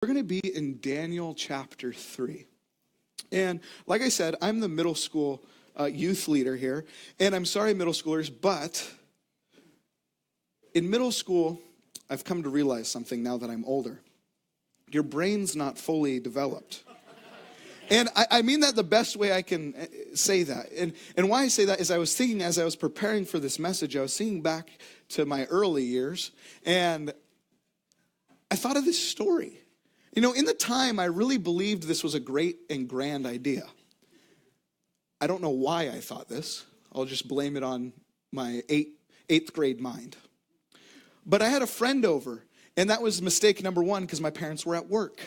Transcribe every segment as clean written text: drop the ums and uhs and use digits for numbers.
We're going to be in Daniel chapter 3. And like I said, I'm the middle school youth leader here. And I'm sorry, middle schoolers, but in middle school, I've come to realize something now that I'm older. Your brain's not fully developed. And I mean that the best way I can say that. And why I say that is I was thinking as I was preparing for this message, I was thinking back to my early years, and I thought of this story. You know, in the time, I really believed this was a great and grand idea. I don't know why I thought this. I'll just blame it on my eighth grade mind. But I had a friend over, and that was mistake number one because my parents were at work.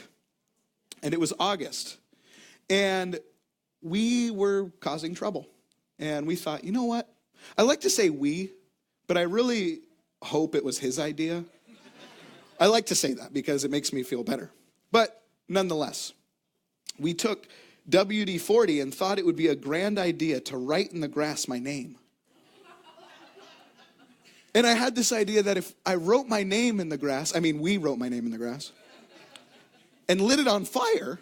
And it was August. And we were causing trouble. And we thought, you know what? I like to say we, but I really hope it was his idea. I like to say that because it makes me feel better. But nonetheless, we took WD-40 and thought it would be a grand idea to write in the grass my name. And I had this idea that if I wrote my name in the grass, we wrote my name in the grass, and lit it on fire,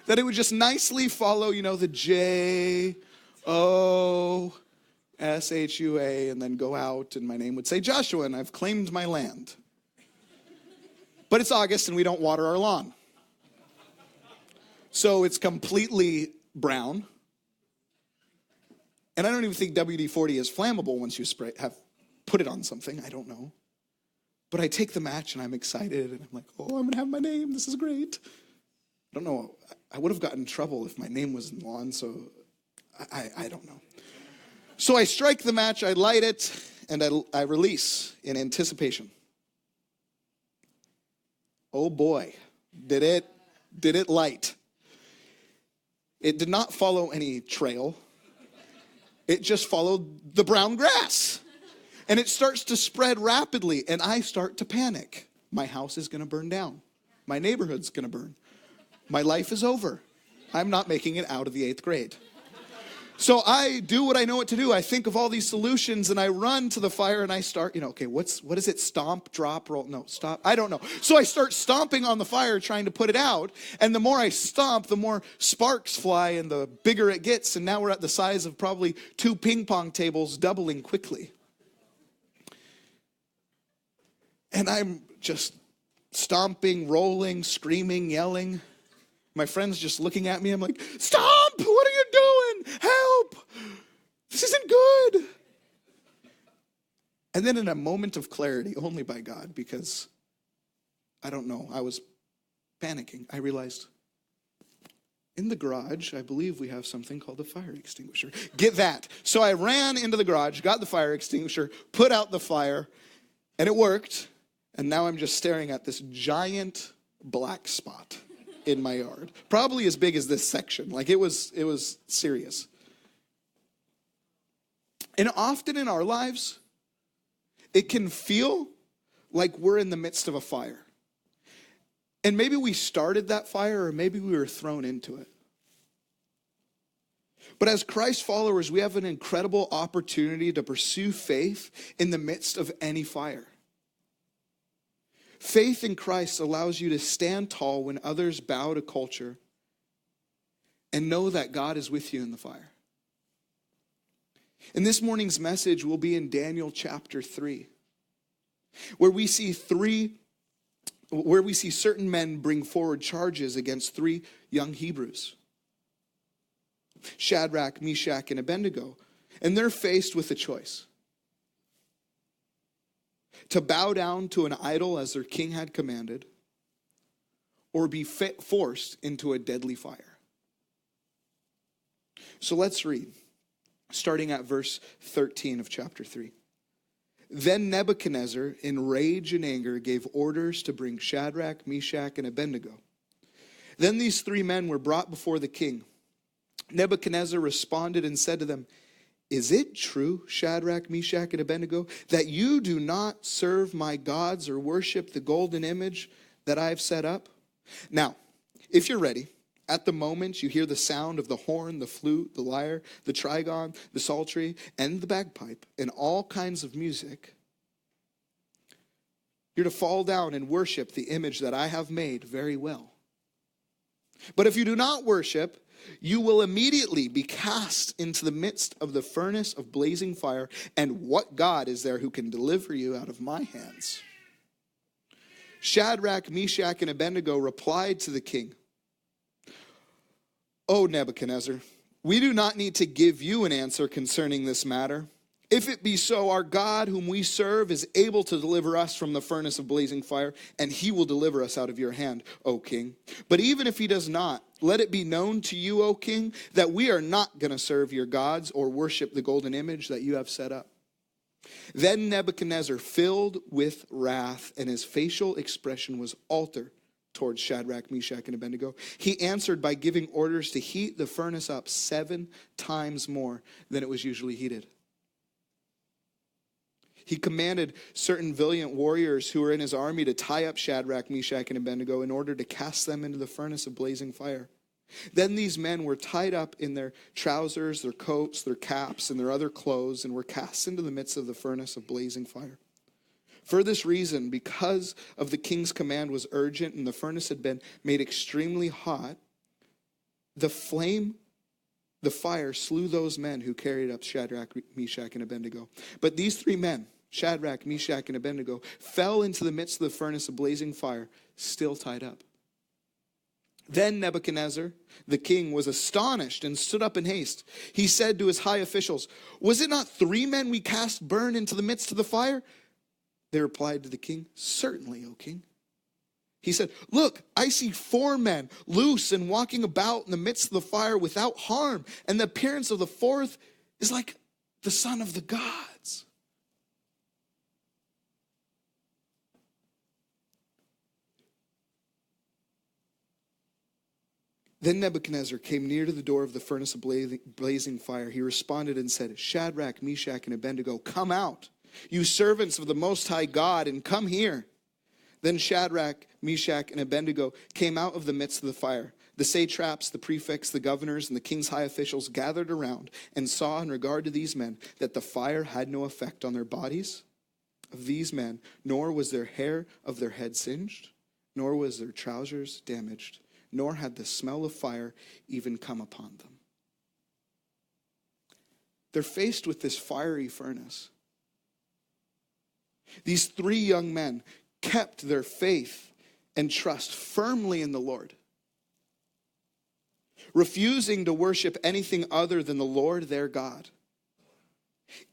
that it would just nicely follow, the Joshua, and then go out, and my name would say Joshua, and I've claimed my land. But it's August, and we don't water our lawn. So it's completely brown. And I don't even think WD-40 is flammable once you put it on something. I don't know. But I take the match, and I'm excited, and I'm like, I'm going to have my name. This is great. I don't know. I would have gotten in trouble if my name was in the lawn, so I don't know. So I strike the match, I light it, and I release in anticipation. Oh boy, did it light. It did not follow any trail. It just followed the brown grass. And it starts to spread rapidly, and I start to panic. My house is going to burn down. My neighborhood's going to burn. My life is over. I'm not making it out of the 8th grade. So I do what I know what to do. I think of all these solutions, and I run to the fire, and I start, what is it? Stomp, drop, roll? No, stop. I don't know. So I start stomping on the fire, trying to put it out. And the more I stomp, the more sparks fly, and the bigger it gets. And now we're at the size of probably 2 ping pong tables, doubling quickly. And I'm just stomping, rolling, screaming, yelling. My friend's just looking at me. I'm like, stop! What are you doing? Help! This isn't good. And then in a moment of clarity, only by God, because I don't know, I was panicking. I realized in the garage, I believe we have something called a fire extinguisher. Get that. So I ran into the garage, got the fire extinguisher, put out the fire, and it worked. And now I'm just staring at this giant black spot in my yard, probably as big as this section. Like it was serious. And often in our lives, it can feel like we're in the midst of a fire. And maybe we started that fire, or maybe we were thrown into it. But as Christ followers, we have an incredible opportunity to pursue faith in the midst of any fire. Faith in Christ allows you to stand tall when others bow to culture and know that God is with you in the fire. And this morning's message will be in Daniel chapter 3, where we see certain men bring forward charges against 3 young Hebrews, Shadrach, Meshach, and Abednego. And they're faced with a choice: to bow down to an idol as their king had commanded, or be forced into a deadly fire. So let's read, starting at verse 13 of chapter 3. Then Nebuchadnezzar, in rage and anger, gave orders to bring Shadrach, Meshach, and Abednego. Then these 3 men were brought before the king. Nebuchadnezzar responded and said to them, "Is it true, Shadrach, Meshach, and Abednego, that you do not serve my gods or worship the golden image that I have set up?" Now, if you're ready, at the moment you hear the sound of the horn, the flute, the lyre, the trigon, the psaltery, and the bagpipe, and all kinds of music, You're to fall down and worship the image that I have made very well. But if you do not worship, you will immediately be cast into the midst of the furnace of blazing fire. And what God is there who can deliver you out of my hands?" Shadrach, Meshach, and Abednego replied to the king, "O Nebuchadnezzar, we do not need to give you an answer concerning this matter. If it be so, our God whom we serve is able to deliver us from the furnace of blazing fire, and he will deliver us out of your hand, O king. But even if he does not, let it be known to you, O king, that we are not going to serve your gods or worship the golden image that you have set up." Then Nebuchadnezzar, filled with wrath, and his facial expression was altered towards Shadrach, Meshach, and Abednego. He answered by giving orders to heat the furnace up 7 times more than it was usually heated. He commanded certain valiant warriors who were in his army to tie up Shadrach, Meshach, and Abednego in order to cast them into the furnace of blazing fire. Then these men were tied up in their trousers, their coats, their caps, and their other clothes, and were cast into the midst of the furnace of blazing fire. For this reason, because of the king's command was urgent and the furnace had been made extremely hot, the fire slew those men who carried up Shadrach, Meshach, and Abednego. But these 3 men, Shadrach, Meshach, and Abednego, fell into the midst of the furnace of blazing fire, still tied up. Then Nebuchadnezzar, the king, was astonished and stood up in haste. He said to his high officials, "Was it not 3 men we cast burn into the midst of the fire?" They replied to the king, "Certainly, O king." He said, "Look, I see 4 men loose and walking about in the midst of the fire without harm, and the appearance of the 4th is like the son of the gods." Then Nebuchadnezzar came near to the door of the furnace of blazing fire. He responded and said, "Shadrach, Meshach, and Abednego, come out, you servants of the Most High God, and come here." Then Shadrach, Meshach, and Abednego came out of the midst of the fire. The satraps, the prefects, the governors, and the king's high officials gathered around and saw in regard to these men that the fire had no effect on their bodies of these men, nor was their hair of their head singed, nor was their trousers damaged, nor had the smell of fire even come upon them. They're faced with this fiery furnace. These 3 young men kept their faith and trust firmly in the Lord, refusing to worship anything other than the Lord their God,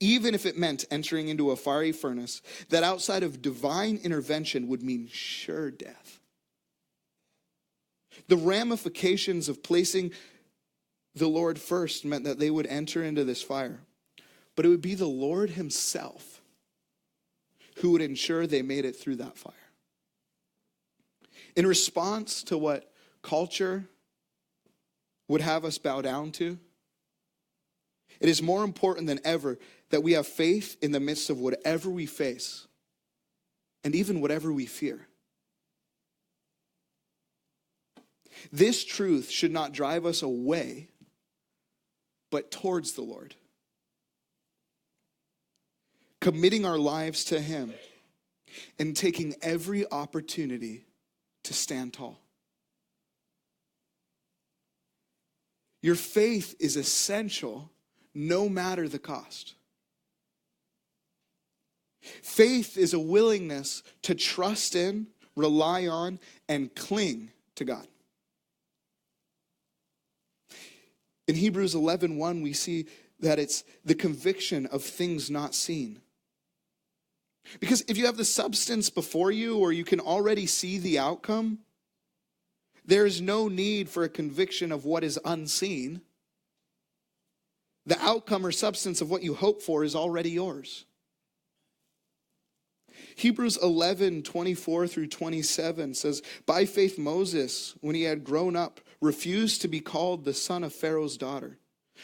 even if it meant entering into a fiery furnace that outside of divine intervention would mean sure death. The ramifications of placing the Lord first meant that they would enter into this fire, but it would be the Lord himself who would ensure they made it through that fire. In response to what culture would have us bow down to, it is more important than ever that we have faith in the midst of whatever we face and even whatever we fear. This truth should not drive us away, but towards the Lord, committing our lives to him and taking every opportunity to stand tall. Your faith is essential no matter the cost. Faith is a willingness to trust in, rely on, and cling to God. In Hebrews 11:1, we see that it's the conviction of things not seen. Because if you have the substance before you, or you can already see the outcome, there's no need for a conviction of what is unseen. The outcome or substance of what you hope for is already yours. Hebrews 11:24 through 27 says, "By faith Moses, when he had grown up, refused to be called the son of Pharaoh's daughter,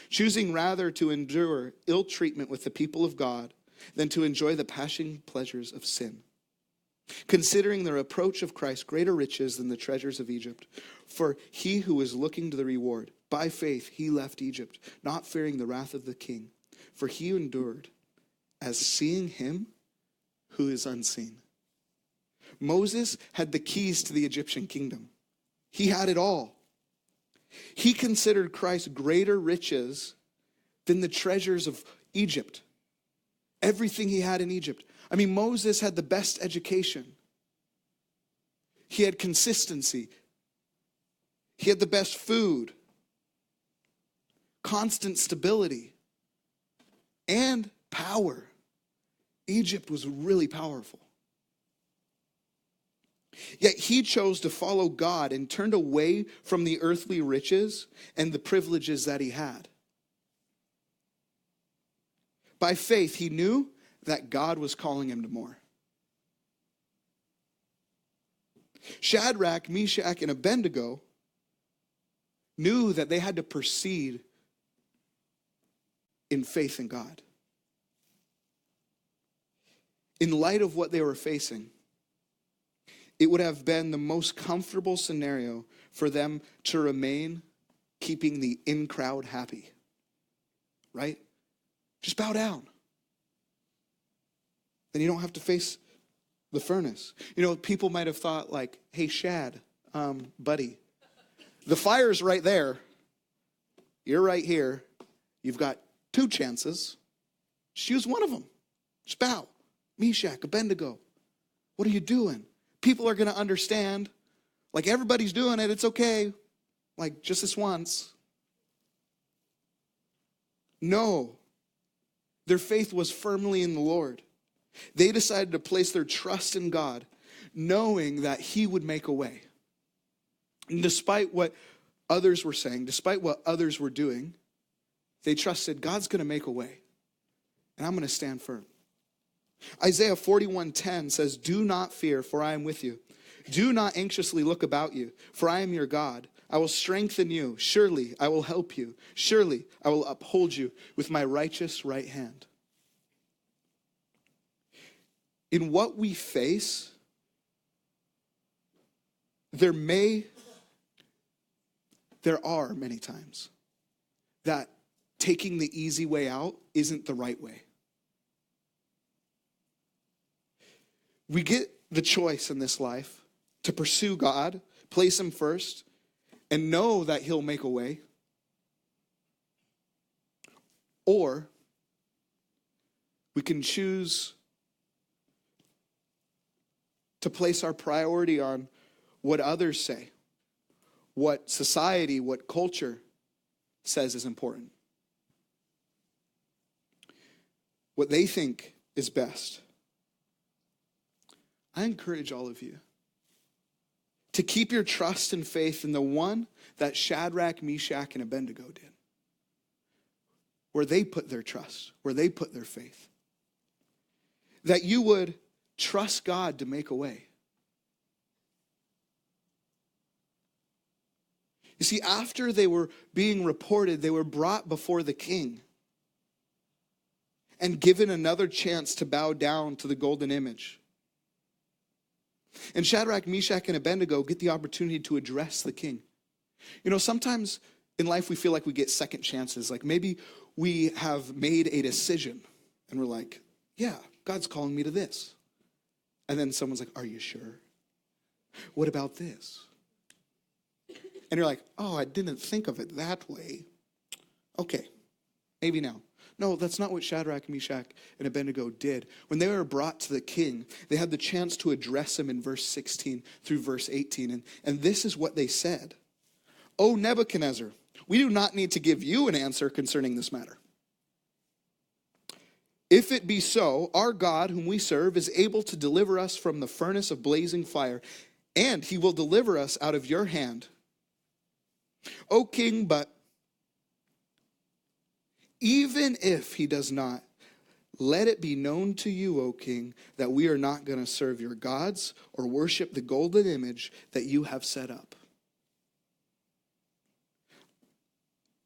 choosing rather to endure ill treatment with the people of God than to enjoy the passing pleasures of sin, considering the reproach of Christ greater riches than the treasures of Egypt. For he who was looking to the reward, by faith he left Egypt, not fearing the wrath of the king, for he endured as seeing him who is unseen. Moses had the keys to the Egyptian kingdom. He had it all. He considered Christ greater riches than the treasures of Egypt. Everything he had in Egypt. I mean, Moses had the best education. He had consistency. He had the best food, constant stability, and power. Egypt was really powerful. Yet he chose to follow God and turned away from the earthly riches and the privileges that he had. By faith, he knew that God was calling him to more. Shadrach, Meshach, and Abednego knew that they had to proceed in faith in God. In light of what they were facing, it would have been the most comfortable scenario for them to remain keeping the in-crowd happy. Right? Just bow down. Then you don't have to face the furnace. You know, people might have thought like, hey, Shad, buddy, the fire's right there. You're right here. You've got 2 chances. Just use one of them. Just bow. Meshach, Abednego, what are you doing? People are going to understand. Like, everybody's doing it. It's okay. Like, just this once. No. Their faith was firmly in the Lord. They decided to place their trust in God, knowing that he would make a way. And despite what others were saying, despite what others were doing, they trusted God's going to make a way. And I'm going to stand firm. Isaiah 41:10 says, do not fear, for I am with you. Do not anxiously look about you, for I am your God. I will strengthen you. Surely I will help you. Surely I will uphold you with my righteous right hand. In what we face, there are many times that taking the easy way out isn't the right way. We get the choice in this life to pursue God, place him first, and know that he'll make a way. Or we can choose to place our priority on what others say, what society, what culture says is important, what they think is best. I encourage all of you to keep your trust and faith in the one that Shadrach, Meshach, and Abednego did, where they put their trust, where they put their faith. That you would trust God to make a way. You see, after they were being reported, they were brought before the king and given another chance to bow down to the golden image. And Shadrach, Meshach, and Abednego get the opportunity to address the king. You know, sometimes in life we feel like we get second chances. Like maybe we have made a decision and we're like, yeah, God's calling me to this. And then someone's like, are you sure? What about this? And you're like, oh, I didn't think of it that way. Okay, maybe now. No, that's not what Shadrach, Meshach, and Abednego did. When they were brought to the king, they had the chance to address him in verse 16 through verse 18. And this is what they said. O Nebuchadnezzar, we do not need to give you an answer concerning this matter. If it be so, our God, whom we serve, is able to deliver us from the furnace of blazing fire, and he will deliver us out of your hand. O king, but even if he does not, let it be known to you, O king, that we are not going to serve your gods or worship the golden image that you have set up.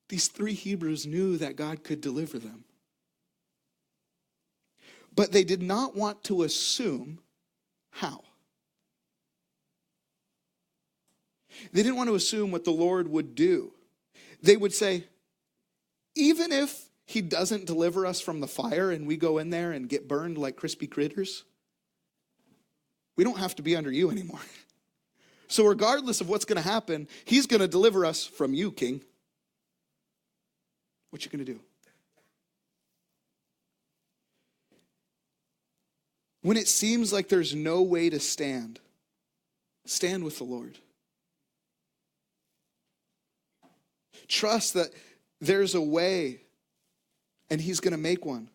These 3 Hebrews knew that God could deliver them. But they did not want to assume how. They didn't want to assume what the Lord would do. They would say, even if he doesn't deliver us from the fire and we go in there and get burned like crispy critters, we don't have to be under you anymore. So regardless of what's going to happen, he's going to deliver us from you, King. What you going to do? When it seems like there's no way to stand, stand with the Lord. Trust that there's a way and he's going to make one.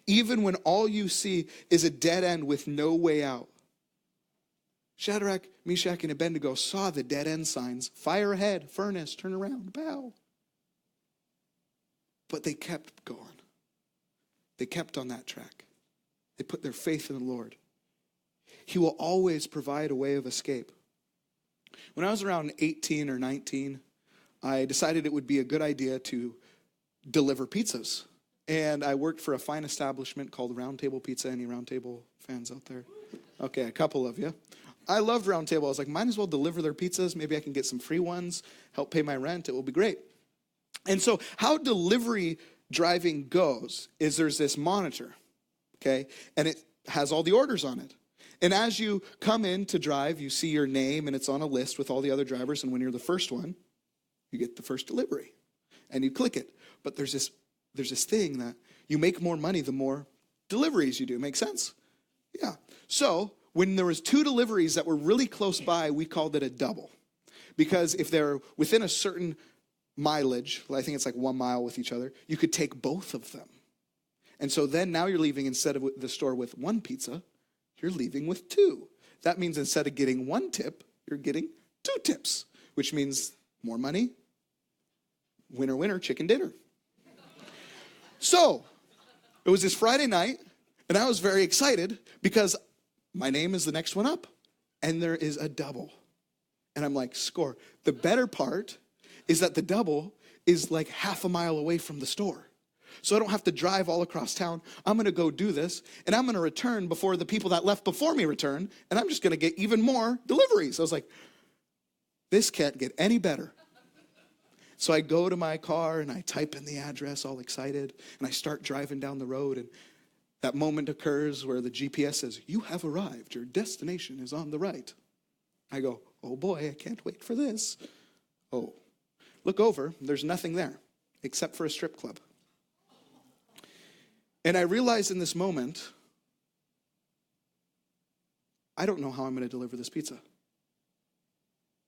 Even when all you see is a dead end with no way out. Shadrach, Meshach, and Abednego saw the dead end signs. Fire ahead, furnace, turn around, bow. But they kept going. They kept on that track. They put their faith in the Lord. He will always provide a way of escape. When I was around 18 or 19, I decided it would be a good idea to deliver pizzas. And I worked for a fine establishment called Round Table Pizza. Any Round Table fans out there? Okay, a couple of you. I loved Round Table. I was like, might as well deliver their pizzas. Maybe I can get some free ones, help pay my rent. It will be great. And so how delivery driving goes is there's this monitor, okay? And it has all the orders on it. And as you come in to drive, you see your name, and it's on a list with all the other drivers. And when you're the first one, you get the first delivery. And you click it. But there's this thing that you make more money the more deliveries you do. Make sense? Yeah. So when there was 2 deliveries that were really close by, we called it a double. Because if they're within a certain mileage, I think it's like 1 mile with each other, you could take both of them. And so then now you're leaving, instead of the store with 1 pizza, you're leaving with 2. That means instead of getting 1 tip, you're getting 2 tips, which means more money. Winner, winner, chicken dinner. So it was this Friday night, and I was very excited because my name is the next one up, and there is a double. And I'm like, score. The better part is that the double is like half a mile away from the store. So I don't have to drive all across town. I'm going to go do this, and I'm going to return before the people that left before me return, and I'm just going to get even more deliveries. I was like, this can't get any better. So I go to my car, and I type in the address all excited, and I start driving down the road, and that moment occurs where the GPS says, you have arrived. Your destination is on the right. I go, oh boy, I can't wait for this. Oh, look over. There's nothing there except for a strip club. And I realize in this moment, I don't know how I'm going to deliver this pizza.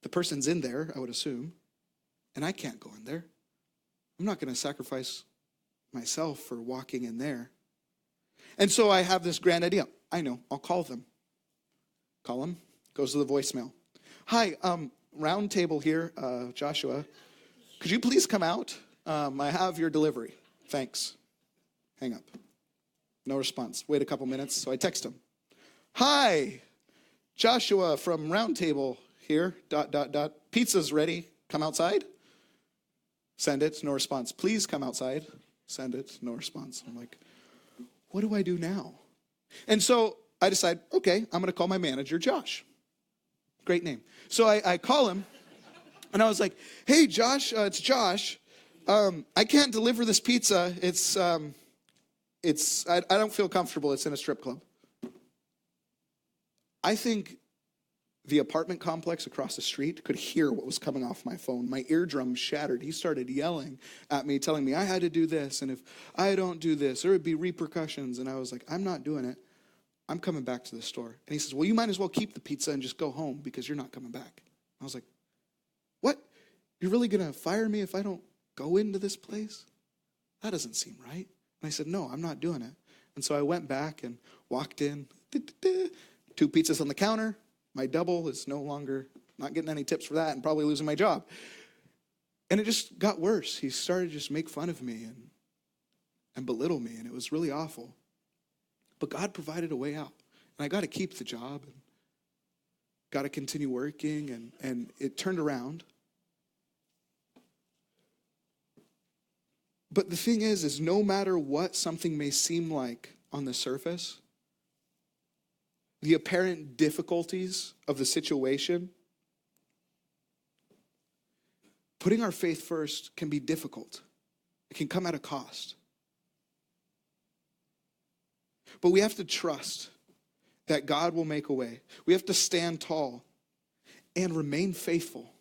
The person's in there, I would assume, and I can't go in there. I'm not going to sacrifice myself for walking in there. And so I have this grand idea. I know, I'll call them. Call them, goes to the voicemail. Hi, Round Table here, Joshua. Could you please come out? I have your delivery. Thanks. Hang up. No response. Wait a couple minutes, so I text him. Hi, Joshua from Round Table here, ... Pizza's ready. Come outside. Send it. No response. Please come outside. Send it. No response. I'm like, what do I do now? And so I decide, okay, I'm going to call my manager, Josh. Great name. So I call him, and I was like, hey, Josh, it's Josh. I can't deliver this pizza. I don't feel comfortable. It's in a strip club. I think the apartment complex across the street could hear what was coming off my phone. My eardrum shattered. He started yelling at me, telling me I had to do this, and if I don't do this, there would be repercussions. And I was like, I'm not doing it. I'm coming back to the store. And he says, well, you might as well keep the pizza and just go home because you're not coming back. I was like, what? You're really going to fire me if I don't go into this place? That doesn't seem right. And I said, no, I'm not doing it. And so I went back and walked in. 2 pizzas on the counter. My double is no longer, not getting any tips for that and probably losing my job. And it just got worse. He started to just make fun of me and belittle me, and it was really awful. But God provided a way out. And I got to keep the job and got to continue working, and it turned around. But the thing is no matter what something may seem like on the surface, the apparent difficulties of the situation, putting our faith first can be difficult. It can come at a cost. But we have to trust that God will make a way. We have to stand tall and remain faithful.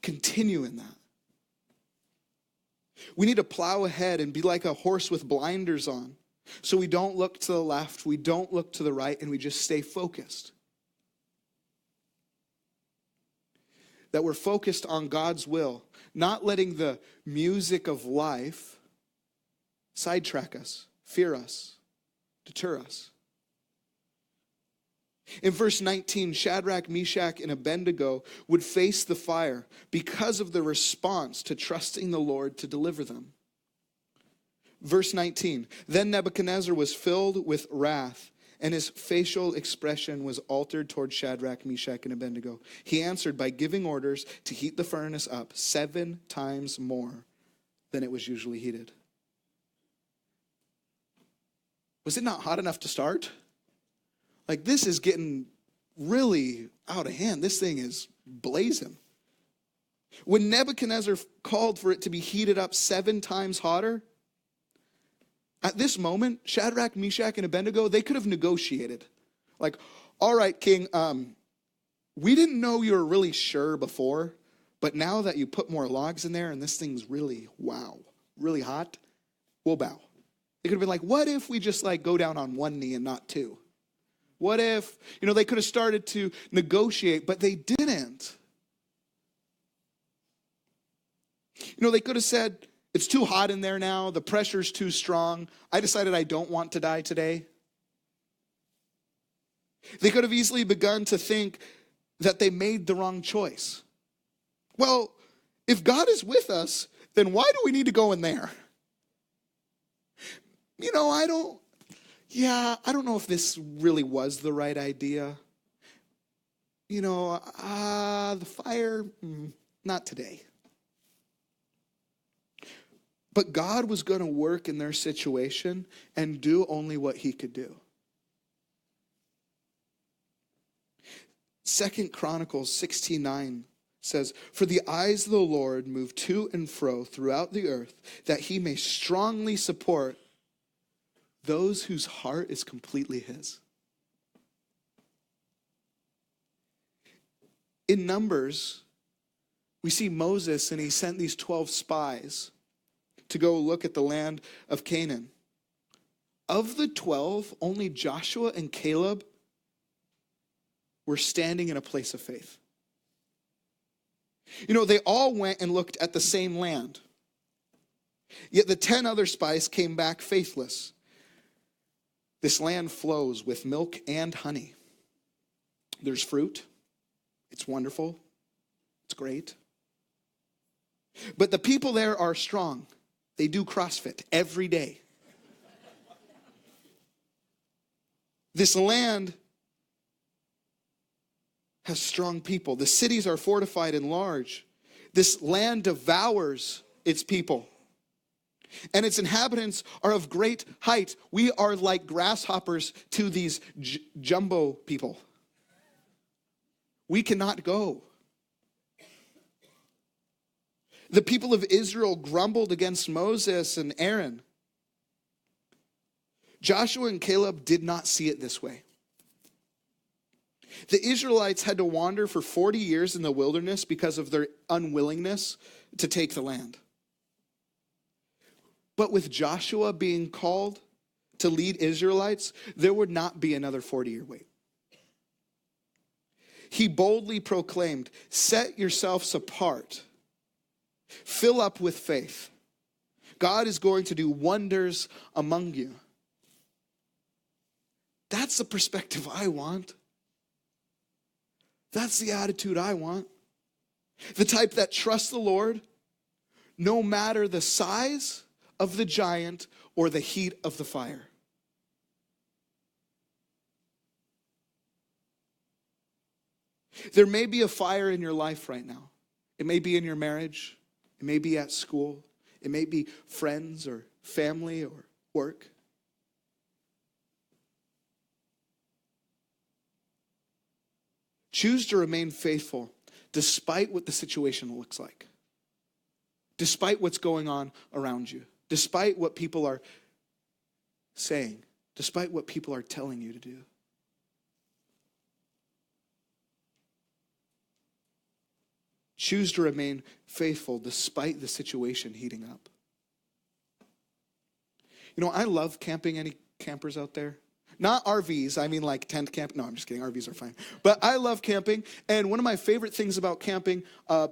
Continue in that. We need to plow ahead and be like a horse with blinders on. So we don't look to the left, we don't look to the right, and we just stay focused. That we're focused on God's will, not letting the music of life sidetrack us, fear us, deter us. In verse 19, Shadrach, Meshach, and Abednego would face the fire because of the response to trusting the Lord to deliver them. Verse 19, then Nebuchadnezzar was filled with wrath, and his facial expression was altered toward Shadrach, Meshach, and Abednego. He answered by giving orders to heat the furnace up 7 times more than it was usually heated. Was it not hot enough to start? Like, this is getting really out of hand. This thing is blazing. When Nebuchadnezzar called for it to be heated up 7 times hotter, at this moment, Shadrach, Meshach, and Abednego, they could have negotiated. Like, all right, king, we didn't know you were really sure before, but now that you put more logs in there and this thing's really, wow, really hot, we'll bow. They could have been like, what if we just like go down on 1 knee and not 2? What if, they could have started to negotiate, but they didn't. They could have said, it's too hot in there now. The pressure's too strong. I decided I don't want to die today. They could have easily begun to think that they made the wrong choice. Well, if God is with us, then why do we need to go in there? I don't know if this really was the right idea. The fire, not today. But God was going to work in their situation and do only what he could do. 2 Chronicles 16:9 says, for the eyes of the Lord move to and fro throughout the earth, that he may strongly support those whose heart is completely his. In Numbers, we see Moses, and he sent these 12 spies to go look at the land of Canaan. Of the 12, only Joshua and Caleb were standing in a place of faith. They all went and looked at the same land. Yet the 10 other spies came back faithless. This land flows with milk and honey. There's fruit. It's wonderful. It's great. But the people there are strong. They do CrossFit every day. This land has strong people. The cities are fortified and large. This land devours its people. And its inhabitants are of great height. We are like grasshoppers to these jumbo people. We cannot go. The people of Israel grumbled against Moses and Aaron. Joshua and Caleb did not see it this way. The Israelites had to wander for 40 years in the wilderness because of their unwillingness to take the land. But with Joshua being called to lead Israelites, there would not be another 40-year wait. He boldly proclaimed, set yourselves apart. Fill up with faith. God is going to do wonders among you. That's the perspective I want. That's the attitude I want. The type that trusts the Lord, no matter the size of the giant or the heat of the fire. There may be a fire in your life right now. It may be in your marriage. It may be at school. It may be friends or family or work. Choose to remain faithful despite what the situation looks like. Despite what's going on around you. Despite what people are saying. Despite what people are telling you to do. Choose to remain faithful despite the situation heating up. You know, I love camping. Any campers out there? Not RVs, I mean like tent camp. No, I'm just kidding. RVs are fine. But I love camping. And one of my favorite things about camping,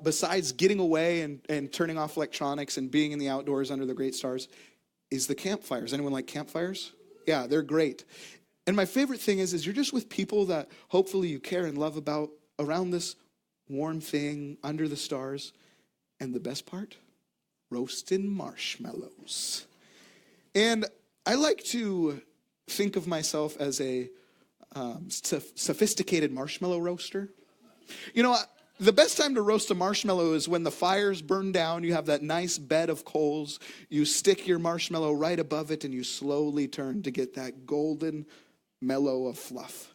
besides getting away and turning off electronics and being in the outdoors under the great stars, is the campfires. Anyone like campfires? Yeah, they're great. And my favorite thing is you're just with people that hopefully you care and love about around this warm thing under the stars. And the best part? Roasting marshmallows. And I like to think of myself as a sophisticated marshmallow roaster. You know, the best time to roast a marshmallow is when the fire's burned down, you have that nice bed of coals, you stick your marshmallow right above it, and you slowly turn to get that golden mellow of fluff.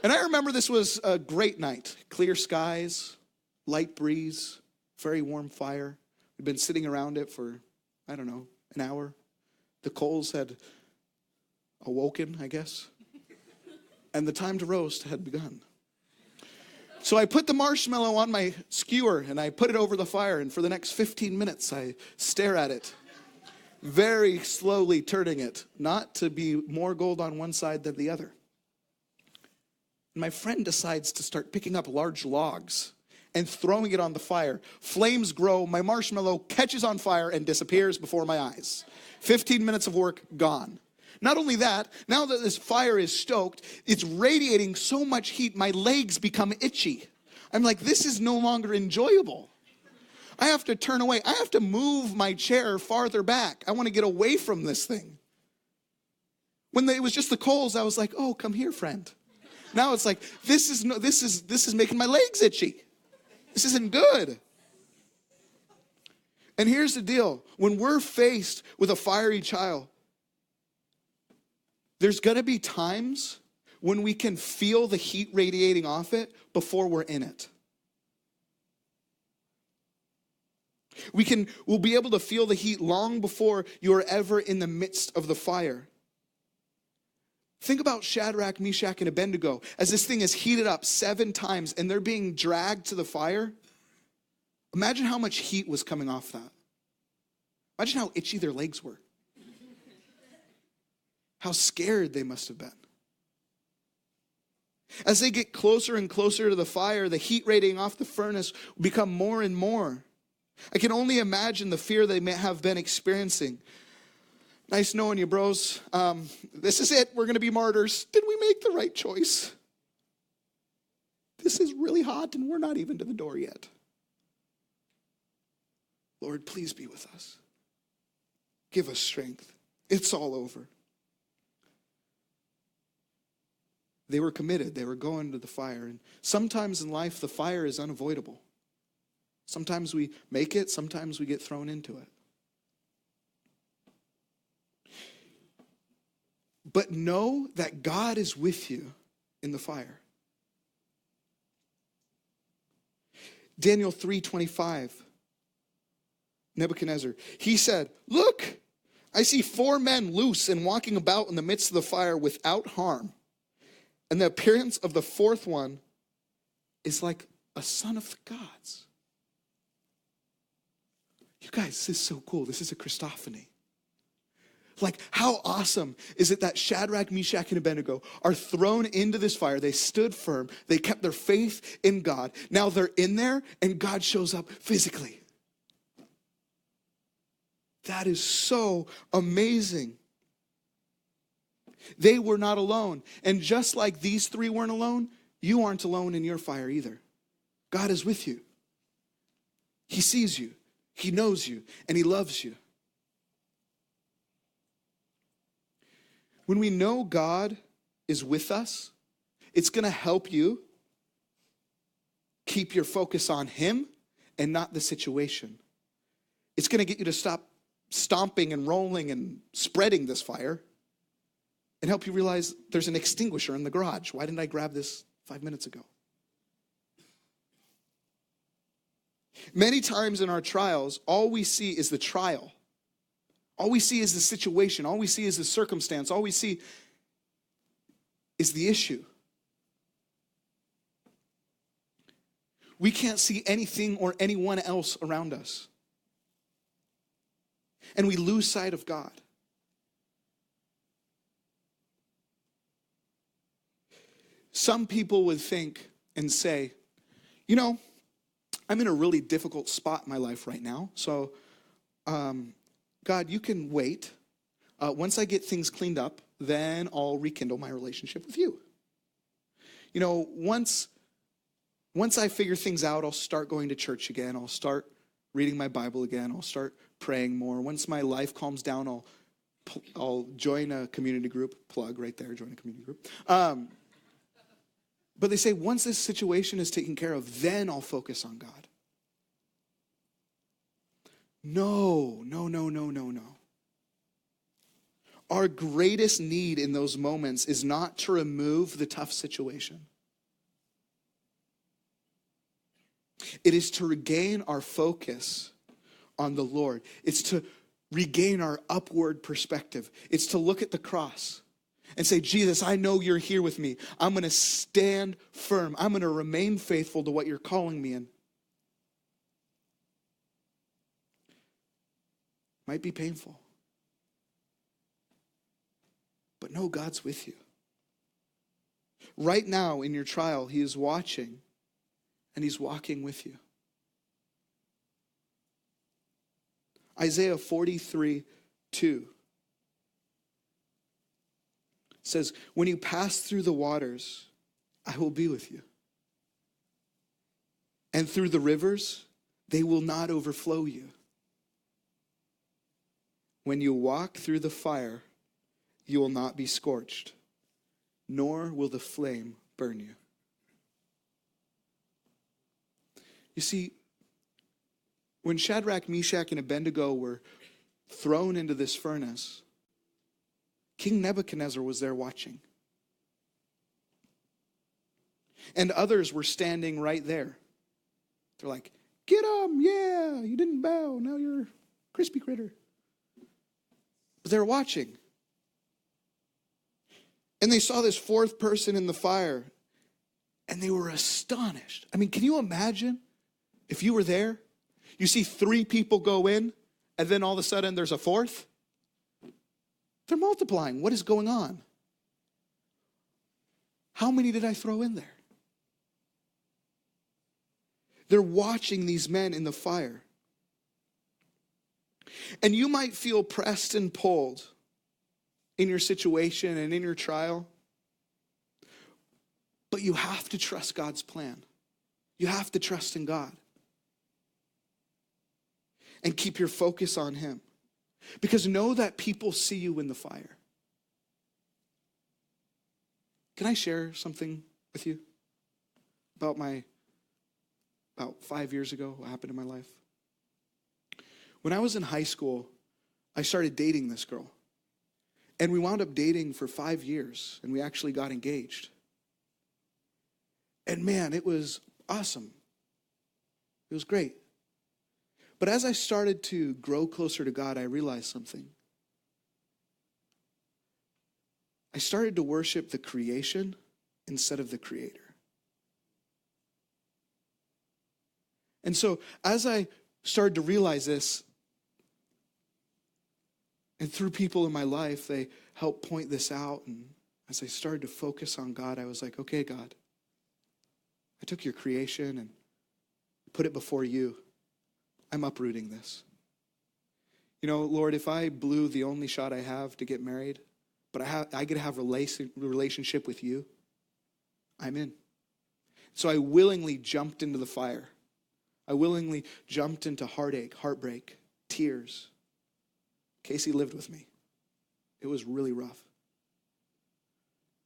And I remember this was a great night. Clear skies, light breeze, very warm fire. We'd been sitting around it for, I don't know, an hour. The coals had awoken, I guess. And the time to roast had begun. So I put the marshmallow on my skewer and I put it over the fire. And for the next 15 minutes, I stare at it, very slowly turning it, not to be more gold on one side than the other. And my friend decides to start picking up large logs and throwing it on the fire. Flames grow, my marshmallow catches on fire and disappears before my eyes. 15 minutes of work gone. Not only that, now that this fire is stoked, it's radiating so much heat, my legs become itchy. I'm like, this is no longer enjoyable. I have to turn away. I have to move my chair farther back. I want to get away from this thing. When it was just the coals, I was like, oh, come here, friend. Now it's like, this is making my legs itchy. This isn't good. And here's the deal. When we're faced with a fiery trial, there's going to be times when we can feel the heat radiating off it before we're in it. We'll be able to feel the heat long before you're ever in the midst of the fire. Think about Shadrach, Meshach, and Abednego. As this thing is heated up 7 times and they're being dragged to the fire, imagine how much heat was coming off that. Imagine how itchy their legs were. How scared they must have been. As they get closer and closer to the fire, the heat radiating off the furnace will become more and more. I can only imagine the fear they may have been experiencing. Nice knowing you, bros. This is it. We're going to be martyrs. Did we make the right choice? This is really hot and we're not even to the door yet. Lord, please be with us. Give us strength. It's all over. They were committed. They were going to the fire. And sometimes in life, the fire is unavoidable. Sometimes we make it. Sometimes we get thrown into it. But know that God is with you in the fire. Daniel 3:25. Nebuchadnezzar, he said, look, I see 4 men loose and walking about in the midst of the fire without harm. And the appearance of the 4th one is like a son of the gods. You guys, this is so cool. This is a Christophany. Like, how awesome is it that Shadrach, Meshach, and Abednego are thrown into this fire? They stood firm. They kept their faith in God. Now they're in there, and God shows up physically. That is so amazing. They were not alone. And just like these 3 weren't alone, you aren't alone in your fire either. God is with you. He sees you. He knows you. And he loves you. When we know God is with us, it's going to help you keep your focus on him and not the situation. It's going to get you to stop stomping and rolling and spreading this fire and help you realize there's an extinguisher in the garage. Why didn't I grab this 5 minutes ago? Many times in our trials, all we see is the trial. All we see is the situation. All we see is the circumstance. All we see is the issue. we can't see anything or anyone else around us. And we lose sight of God. Some people would think and say, you know, I'm in a really difficult spot in my life right now. So, God, you can wait. Once I get things cleaned up, then I'll rekindle my relationship with you. You know, once I figure things out, I'll start going to church again. I'll start reading my Bible again. I'll start praying more. Once my life calms down, I'll join a community group. Plug right there, join a community group. But they say, once this situation is taken care of, then I'll focus on God. No. Our greatest need in those moments is not to remove the tough situation. It is to regain our focus on the Lord. It's to regain our upward perspective. It's to look at the cross and say, Jesus, I know you're here with me. I'm going to stand firm. I'm going to remain faithful to what you're calling me in. Might be painful. But know God's with you. Right now in your trial, he is watching and he's walking with you. Isaiah 43:2 says, when you pass through the waters, I will be with you. And through the rivers, they will not overflow you. When you walk through the fire, you will not be scorched, nor will the flame burn you. You see, when Shadrach, Meshach, and Abednego were thrown into this furnace, King Nebuchadnezzar was there watching. And others were standing right there. They're like, get him, yeah, you didn't bow, now you're a crispy critter. But they're watching. And they saw this fourth person in the fire, and they were astonished. I mean, can you imagine if you were there? You see 3 people go in, and then all of a sudden there's a fourth? They're multiplying. What is going on? How many did I throw in there? They're watching these men in the fire. And you might feel pressed and pulled in your situation and in your trial. But you have to trust God's plan. You have to trust in God. And keep your focus on him. Because know that people see you in the fire. Can I share something with you about 5 years ago, what happened in my life? When I was in high school, I started dating this girl. And we wound up dating for 5 years, and we actually got engaged. And man, it was awesome. It was great. But as I started to grow closer to God, I realized something. I started to worship the creation instead of the Creator. And so as I started to realize this, and through people in my life, they helped point this out. And as I started to focus on God, I was like, okay, God, I took your creation and put it before you. I'm uprooting this. You know, Lord, if I blew the only shot I have to get married, but I get to have a relationship with you, I'm in. So I willingly jumped into the fire. I willingly jumped into heartache, heartbreak, tears. Casey lived with me. It was really rough.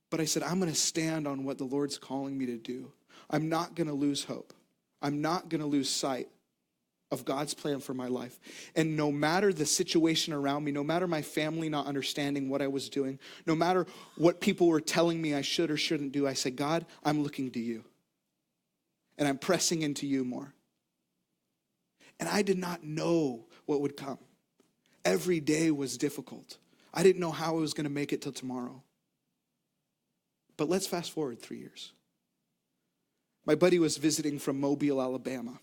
But I said, I'm going to stand on what the Lord's calling me to do. I'm not going to lose hope. I'm not going to lose sight of God's plan for my life. And no matter the situation around me, no matter my family not understanding what I was doing, no matter what people were telling me I should or shouldn't do, I said, God, I'm looking to you. And I'm pressing into you more. And I did not know what would come. Every day was difficult. I didn't know how I was going to make it till tomorrow. But let's fast forward 3 years. My buddy was visiting from Mobile, Alabama.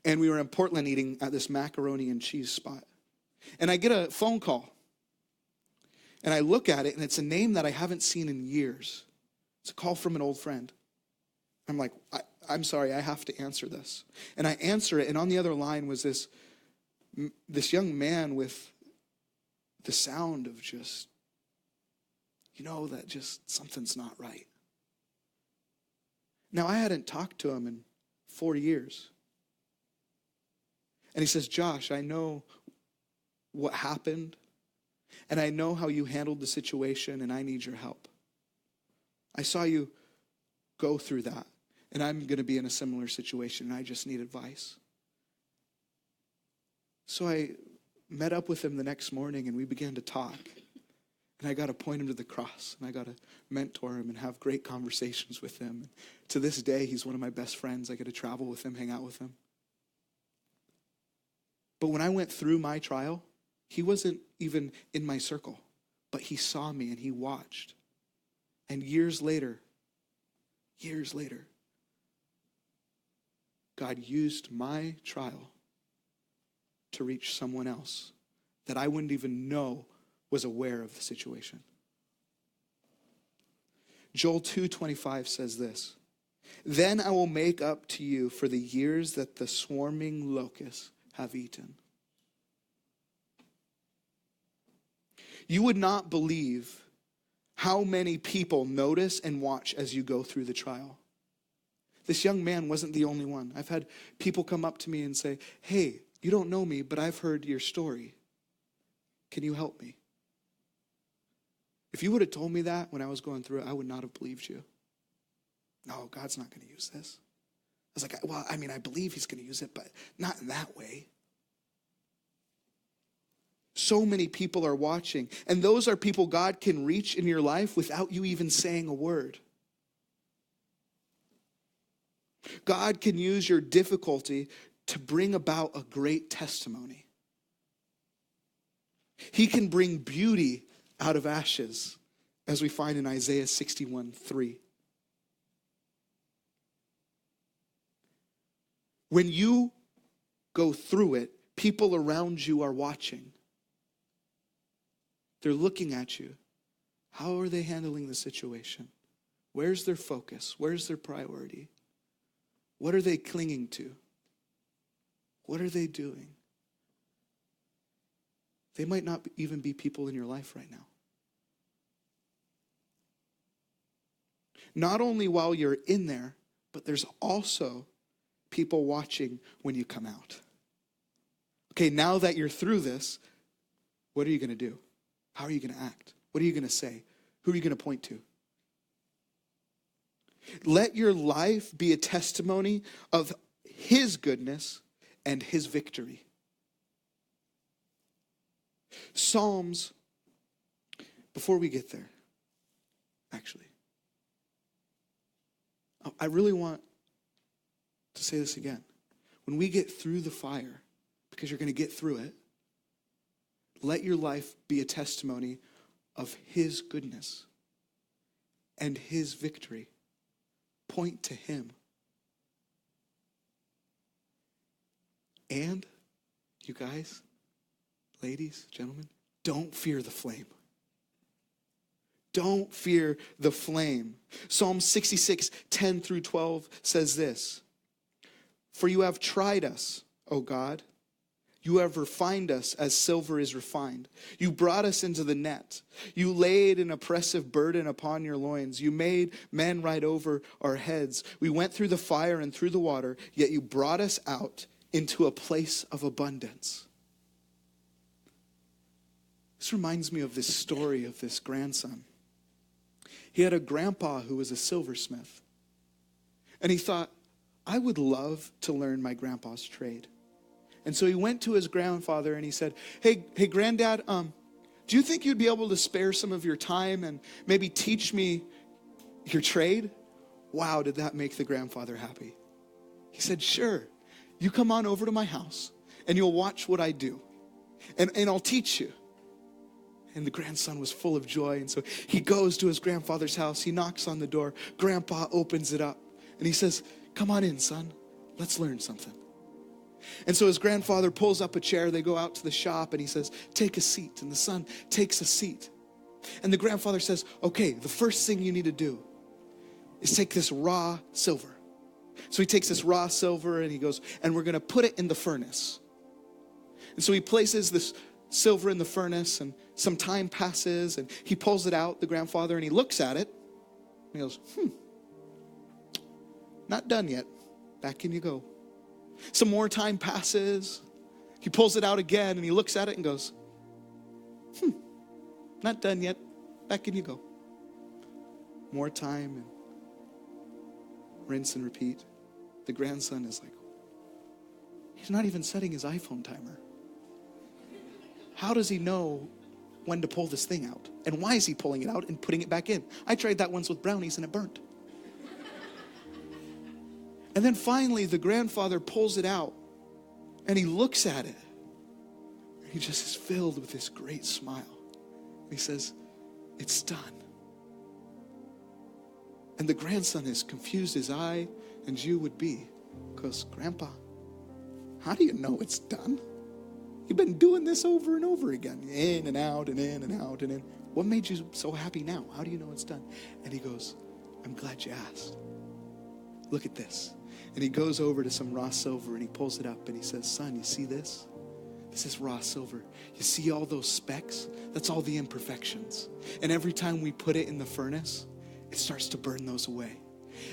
And we were in Portland eating at this macaroni and cheese spot. And I get a phone call. And I look at it, and it's a name that I haven't seen in years. It's a call from an old friend. I'm like, I'm sorry, I have to answer this. And I answer it, and on the other line was this young man with the sound of just, that just something's not right. Now, I hadn't talked to him in 4 years. And he says, Josh, I know what happened, and I know how you handled the situation, and I need your help. I saw you go through that, and I'm going to be in a similar situation, and I just need advice. So I met up with him the next morning, and we began to talk. And I got to point him to the cross, and I got to mentor him and have great conversations with him. And to this day, he's one of my best friends. I get to travel with him, hang out with him. But when I went through my trial, he wasn't even in my circle, but he saw me and he watched. And years later, God used my trial to reach someone else that I wouldn't even know was aware of the situation. Joel 2:25 says this, "Then I will make up to you for the years that the swarming locusts have eaten." You would not believe how many people notice and watch as you go through the trial. This young man wasn't the only one. I've had people come up to me and say, "Hey, you don't know me, but I've heard your story. Can you help me?" If you would have told me that when I was going through it, I would not have believed you. No, God's not going to use this. I was like, well, I believe he's going to use it, but not in that way. So many people are watching, and those are people God can reach in your life without you even saying a word. God can use your difficulty to bring about a great testimony. He can bring beauty out of ashes, as we find in Isaiah 61:3. When you go through it, people around you are watching. They're looking at you. How are they handling the situation? Where's their focus? Where's their priority? What are they clinging to? What are they doing? They might not even be people in your life right now. Not only while you're in there, but there's also people watching when you come out. Okay, now that you're through this, what are you going to do? How are you going to act? What are you going to say? Who are you going to point to? Let your life be a testimony of his goodness and his victory. Psalms, before we get there, actually, I really want to say this again. When we get through the fire, because you're going to get through it, let your life be a testimony of his goodness and his victory. Point to him. And, you guys, ladies, gentlemen, don't fear the flame. Don't fear the flame. Psalm 66:10-12 says this, "For you have tried us, O God. You have refined us as silver is refined. You brought us into the net. You laid an oppressive burden upon your loins. You made men ride over our heads. We went through the fire and through the water, yet you brought us out into a place of abundance." This reminds me of this story of this grandson. He had a grandpa who was a silversmith. And he thought, I would love to learn my grandpa's trade. And so he went to his grandfather and he said, hey, granddad, do you think you'd be able to spare some of your time and maybe teach me your trade? Wow, did that make the grandfather happy. He said, sure, you come on over to my house and you'll watch what I do. And I'll teach you. And the grandson was full of joy. And so he goes to his grandfather's house. He knocks on the door. Grandpa opens it up. And he says, come on in, son. Let's learn something. And so his grandfather pulls up a chair. They go out to the shop and he says, take a seat. And the son takes a seat. And the grandfather says, okay, the first thing you need to do is take this raw silver. So he takes this raw silver and he goes, and we're going to put it in the furnace. And so he places this silver in the furnace, and some time passes, and he pulls it out, the grandfather, and he looks at it, and he goes, not done yet. Back in you go. Some more time passes. He pulls it out again, and he looks at it and goes, not done yet. Back in you go. More time, and rinse and repeat. The grandson is like, he's not even setting his iPhone timer. How does he know when to pull this thing out? And why is he pulling it out and putting it back in? I tried that once with brownies and it burnt. And then finally the grandfather pulls it out and he looks at it. And he just is filled with this great smile. He says, it's done. And the grandson is confused as I and you would be. Because, Grandpa, how do you know it's done? You've been doing this over and over again. In and out and in and out and in. What made you so happy now? How do you know it's done? And he goes, I'm glad you asked. Look at this. And he goes over to some raw silver and he pulls it up and he says, son, you see this? This is raw silver. You see all those specks? That's all the imperfections. And every time we put it in the furnace, it starts to burn those away.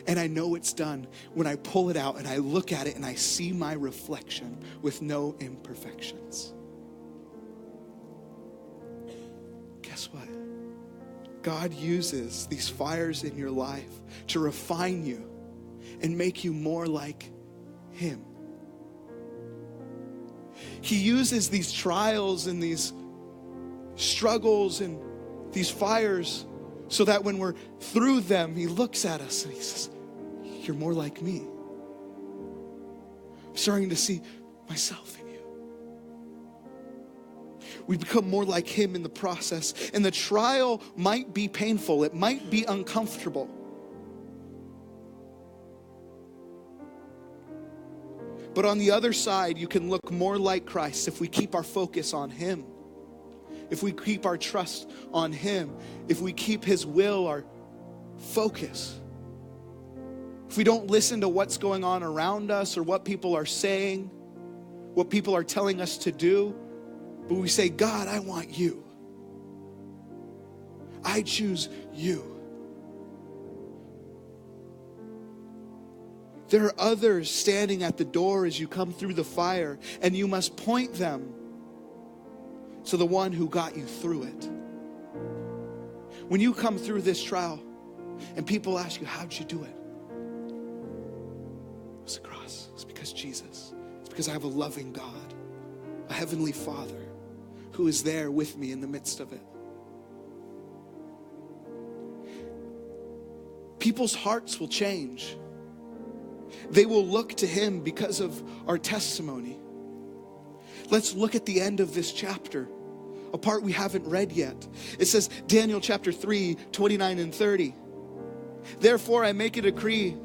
And I know it's done when I pull it out and I look at it and I see my reflection with no imperfections. Guess what? God uses these fires in your life to refine you and make you more like Him. He uses these trials and these struggles and these fires so that when we're through them, He looks at us and He says, you're more like me. I'm starting to see myself in you. We become more like Him in the process. And the trial might be painful. It might be uncomfortable. But on the other side, you can look more like Christ if we keep our focus on Him. If we keep our trust on Him, if we keep His will our focus, if we don't listen to what's going on around us or what people are saying, what people are telling us to do, but we say, God, I want you. I choose you. There are others standing at the door as you come through the fire, and you must point them to the one who got you through it. When you come through this trial and people ask you, how'd you do it? It was the cross. It's because Jesus. It's because I have a loving God, a heavenly Father who is there with me in the midst of it. People's hearts will change. They will look to Him because of our testimony. Let's look at the end of this chapter, a part we haven't read yet. It says, Daniel chapter 3, 29 and 30. Therefore I make a decree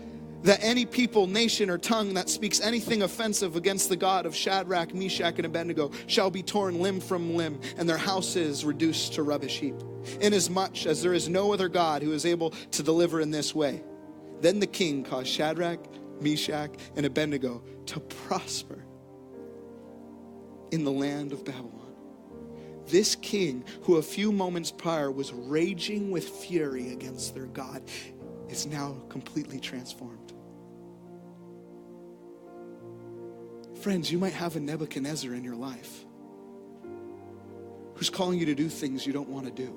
that any people, nation, or tongue that speaks anything offensive against the God of Shadrach, Meshach, and Abednego shall be torn limb from limb, and their houses reduced to rubbish heap. Inasmuch as there is no other God who is able to deliver in this way. Then the king caused Shadrach, Meshach, and Abednego to prosper in the land of Babylon. This king, who a few moments prior was raging with fury against their God, is now completely transformed. Friends, you might have a Nebuchadnezzar in your life who's calling you to do things you don't want to do.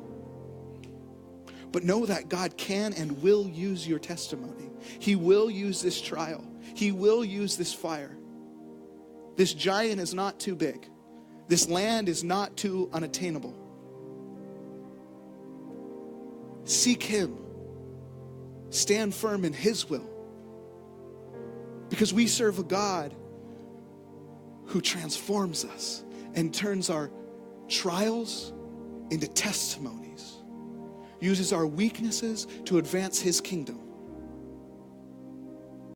But know that God can and will use your testimony. He will use this trial. He will use this fire. This giant is not too big. This land is not too unattainable. Seek Him. Stand firm in His will. Because we serve a God who transforms us and turns our trials into testimonies, uses our weaknesses to advance his kingdom.